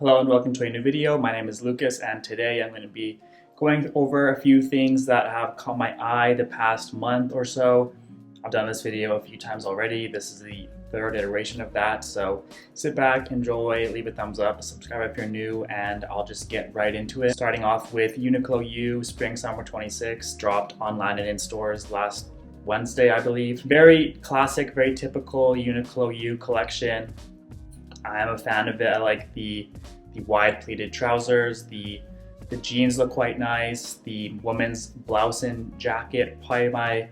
Hello and welcome to a new video. My name is Lucas and today I'm going to be going over a few things that have caught my eye the past month or so. I've done this video a few times already. This is the third iteration of that. So sit back, enjoy, leave a thumbs up, subscribe if you're new, and I'll just get right into it. Starting off with Uniqlo U Spring Summer 26 dropped online and in stores last Wednesday, I believe. Very classic, very typical Uniqlo U collection. I'm a fan of it. I like the wide pleated trousers. The jeans look quite nice. The woman's blouse and jacket, probably my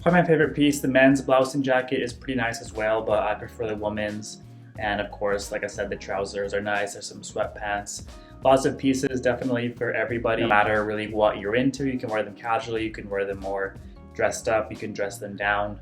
favorite piece. The men's blouse and jacket is pretty nice as well, but I prefer the women's. And of course, like I said, the trousers are nice. There's some sweatpants. Lots of pieces, definitely for everybody. No matter really what you're into, you can wear them casually, you can wear them more dressed up, you can dress them down.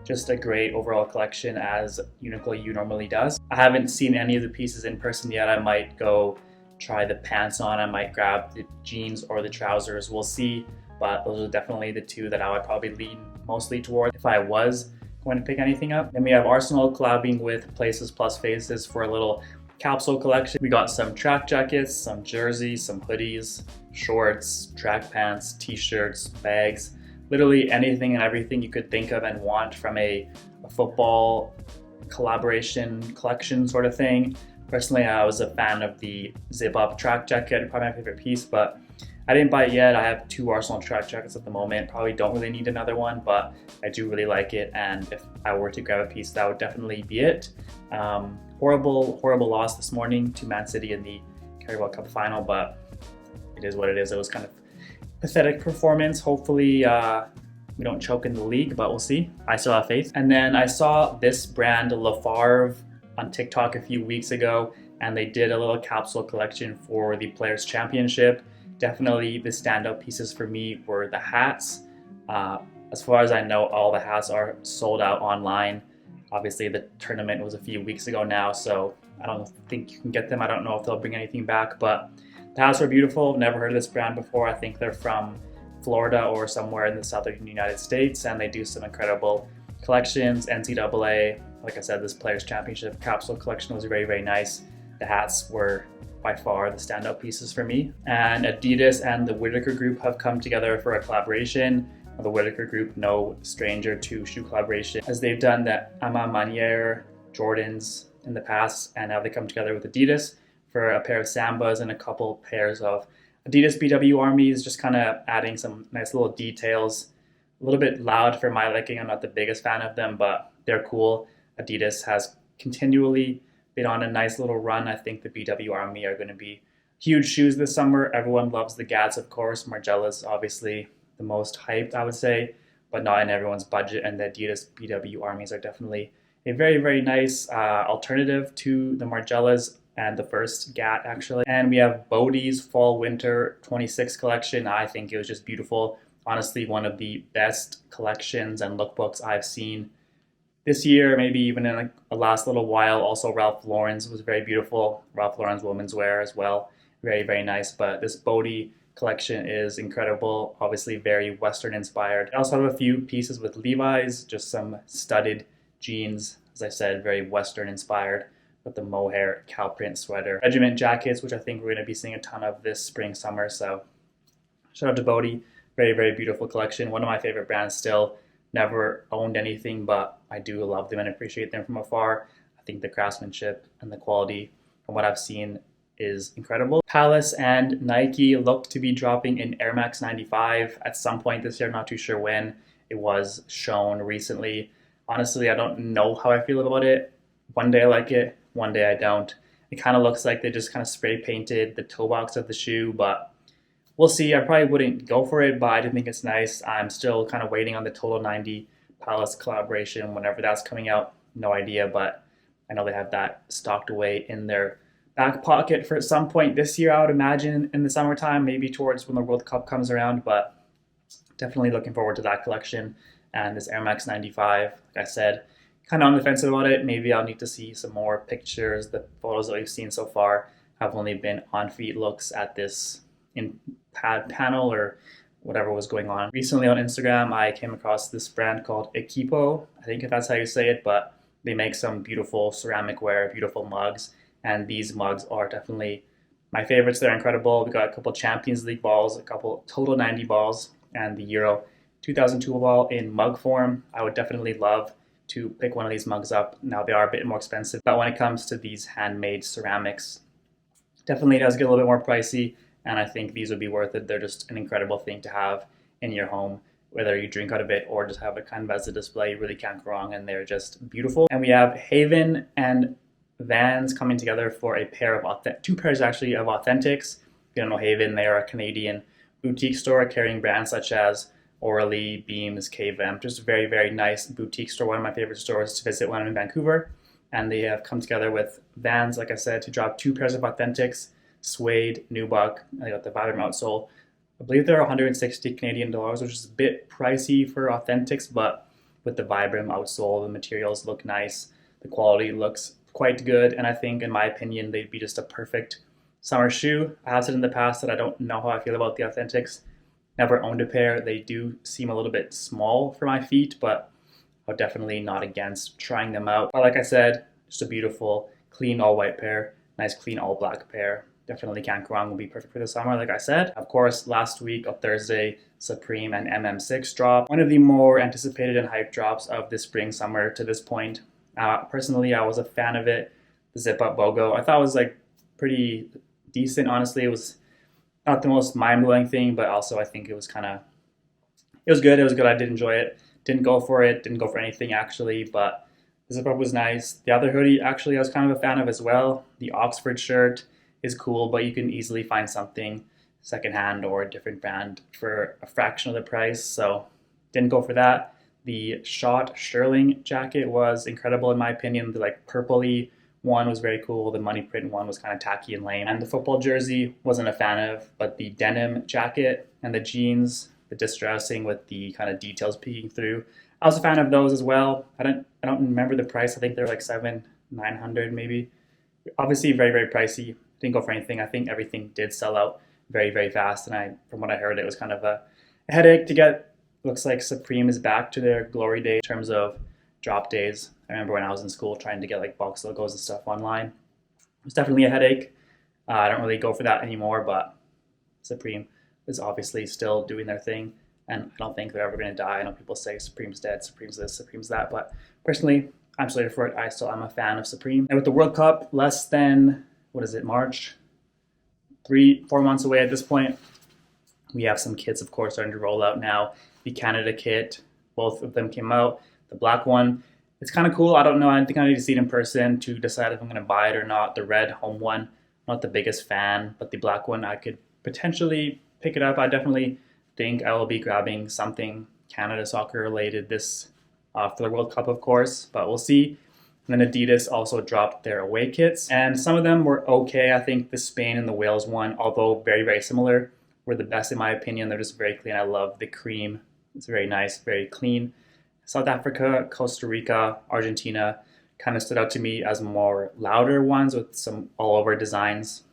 Just a great overall collection, as Uniqlo U normally does. I haven't seen any of the pieces in person yet. I might go try the pants on. I might grab the jeans or the trousers. We'll see, but those are definitely the two that I would probably lean mostly toward if I was going to pick anything up. Then we have Arsenal collabing with Places Plus Faces for a little capsule collection. We got some track jackets, some jerseys, some hoodies, shorts, track pants, t-shirts, bags. Literally anything and everything you could think of and want from a football collaboration collection sort of thing. Personally, I was a fan of the zip-up track jacket, probably my favorite piece, but I didn't buy it yet. I have 2 Arsenal track jackets at the moment. Probably don't really need another one, but I do really like it, and if I were to grab a piece, that would definitely be it. Horrible loss this morning to Man City in the Carabao Cup final, but it is what it is. It was kind of pathetic performance. Hopefully we don't choke in the league, but we'll see. I still have faith. And then I saw this brand Lafarve on TikTok a few weeks ago, and they did a little capsule collection for the Players Championship. Definitely the standout pieces for me were the hats. As far as I know, all the hats are sold out online. Obviously the tournament was a few weeks ago now, so I don't think you can get them. I don't know if they'll bring anything back, but the hats are beautiful. Never heard of this brand before. I think they're from Florida or somewhere in the southern United States, and they do some incredible collections. NCAA, like I said, this Players Championship capsule collection was very, very nice. The hats were by far the standout pieces for me. And Adidas and the Whitaker group have come together for a collaboration. The Whitaker group, no stranger to shoe collaboration, as they've done the Ama Maniere Jordans in the past, and now they come together with Adidas for a pair of Sambas and a couple pairs of Adidas BW Armies, just kind of adding some nice little details. A little bit loud for my liking. I'm not the biggest fan of them, but they're cool. Adidas has continually been on a nice little run. I think the BW Army are going to be huge shoes this summer. Everyone loves the Gads, of course. Margiela's obviously the most hyped, I would say, but not in everyone's budget. And the Adidas BW Armies are definitely a very, very nice alternative to the Margiela's and the first GAT, actually. And we have Bode's Fall Winter 26 collection. I think it was just beautiful. Honestly, one of the best collections and lookbooks I've seen this year, maybe even in like the last little while. Also, Ralph Lauren's was very beautiful. Ralph Lauren's women's wear as well. Very, very nice. But this Bode collection is incredible. Obviously, very Western inspired. I also have a few pieces with Levi's, just some studded jeans. As I said, very Western inspired, with the mohair cow print sweater. Regiment jackets, which I think we're going to be seeing a ton of this spring, summer. So shout out to Bode. Very, very beautiful collection. One of my favorite brands still. Never owned anything, but I do love them and appreciate them from afar. I think the craftsmanship and the quality from what I've seen is incredible. Palace and Nike look to be dropping an Air Max 95 at some point this year. Not too sure when. It was shown recently. Honestly, I don't know how I feel about it. One day I like it, one day I don't. It kind of looks like they just kind of spray painted the toe box of the shoe, but we'll see. I probably wouldn't go for it, but I do think it's nice. I'm still kind of waiting on the Total 90 Palace collaboration, whenever that's coming out. No idea, but I know they have that stocked away in their back pocket for some point this year, I would imagine, in the summertime, maybe towards when the World Cup comes around, but definitely looking forward to that collection. And this Air Max 95, like I said, kind of on the fence about it. Maybe I'll need to see some more pictures. The photos that we've seen so far have only been on-feet looks at this in panel or whatever was going on. Recently on Instagram, I came across this brand called Ikipo. I think that's how you say it, but they make some beautiful ceramic ware, beautiful mugs, and these mugs are definitely my favorites. They're incredible. We got a couple Champions League balls, a couple Total 90 balls, and the Euro 2002 ball in mug form. I would definitely love to pick one of these mugs up. Now they are a bit more expensive, but when it comes to these handmade ceramics, definitely does get a little bit more pricey, and I think these would be worth it. They're just an incredible thing to have in your home, whether you drink out of it or just have it kind of as a display. You really can't go wrong, and they're just beautiful. And we have Haven and Vans coming together for a pair of two pairs actually of Authentics. If you don't know Haven, they are a Canadian boutique store carrying brands such as Orly, Beams, KVM, just a very, very nice boutique store. One of my favorite stores to visit when I'm in Vancouver. And they have come together with Vans, like I said, to drop two pairs of Authentics, suede, nubuck. I got the Vibrant outsole. I believe they're 160 Canadian dollars, which is a bit pricey for Authentics, but with the Vibram outsole, the materials look nice. The quality looks quite good, and I think, in my opinion, they'd be just a perfect summer shoe. I have said in the past that I don't know how I feel about the Authentics. Never owned a pair. They do seem a little bit small for my feet, but I'm definitely not against trying them out. But like I said, just a beautiful, clean all-white pair, nice clean all-black pair. Definitely can't go wrong, will be perfect for the summer, like I said. Of course, last week on Thursday, Supreme and MM6 dropped. One of the more anticipated and hyped drops of the spring, summer to this point. Personally, I was a fan of it. The zip-up BOGO, I thought it was like pretty decent, honestly. It was not the most mind-blowing thing, but also I think it was good. It was good. I did enjoy it. Didn't go for anything actually, but the zip-up was nice. The other hoodie, actually, I was kind of a fan of as well. The Oxford shirt is cool, but you can easily find something secondhand or a different brand for a fraction of the price, so didn't go for that. The Shot Sterling jacket was incredible in my opinion. The like purpley one was very cool. The money print one was kind of tacky and lame. And the football jersey wasn't a fan of, but the denim jacket and the jeans, the distressing with the kind of details peeking through, I was a fan of those as well. I don't remember the price. I think they're like $700-900 maybe. Obviously very, very pricey. Didn't go for anything. I think everything did sell out very, very fast. And from what I heard, it was kind of a headache to get. Looks like Supreme is back to their glory day in terms of drop days. I remember when I was in school trying to get like box logos and stuff online. It was definitely a headache. I don't really go for that anymore, but Supreme is obviously still doing their thing, and I don't think they're ever going to die. I know people say Supreme's dead, Supreme's this, Supreme's that, but personally, I'm still here for it. I still am a fan of Supreme. And with the World Cup less than, March? 3-4 months away at this point. We have some kits, of course, starting to roll out now. The Canada kit, both of them came out. The black one, it's kind of cool. I don't know. I think I need to see it in person to decide if I'm going to buy it or not. The red home one, I'm not the biggest fan, but the black one, I could potentially pick it up. I definitely think I will be grabbing something Canada soccer related this for the World Cup, of course, but we'll see. And then Adidas also dropped their away kits, and some of them were okay. I think the Spain and the Wales one, although very, very similar, were the best in my opinion. They're just very clean. I love the cream. It's very nice, very clean. South Africa, Costa Rica, Argentina kind of stood out to me as more louder ones with some all-over designs.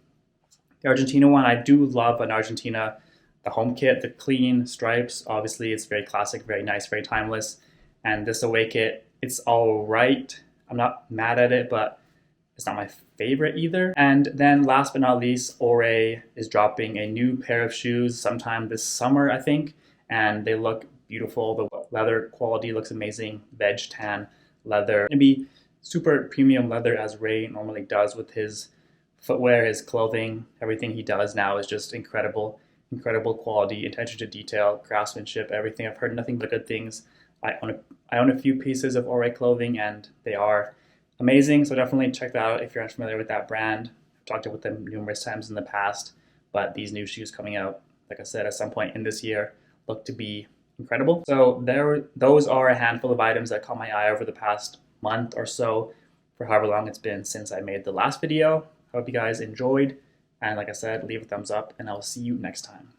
The Argentina one, I do love an Argentina, the home kit, the clean stripes. Obviously, it's very classic, very nice, very timeless. And this away kit, it's all right. I'm not mad at it, but it's not my favorite either. And then last but not least, Ore is dropping a new pair of shoes sometime this summer, I think. And they look beautiful. The leather quality looks amazing. Veg tan leather. It'd be super premium leather as Ray normally does with his footwear, his clothing. Everything he does now is just incredible. Incredible quality, attention to detail, craftsmanship, everything. I've heard nothing but good things. I own a few pieces of Ore clothing and they are amazing. So definitely check that out if you're unfamiliar with that brand. I've talked with them numerous times in the past, but these new shoes coming out, like I said, at some point in this year, look to be incredible. So those are a handful of items that caught my eye over the past month or so, for however long it's been since I made the last video. I hope you guys enjoyed. And like I said, leave a thumbs up and I'll see you next time.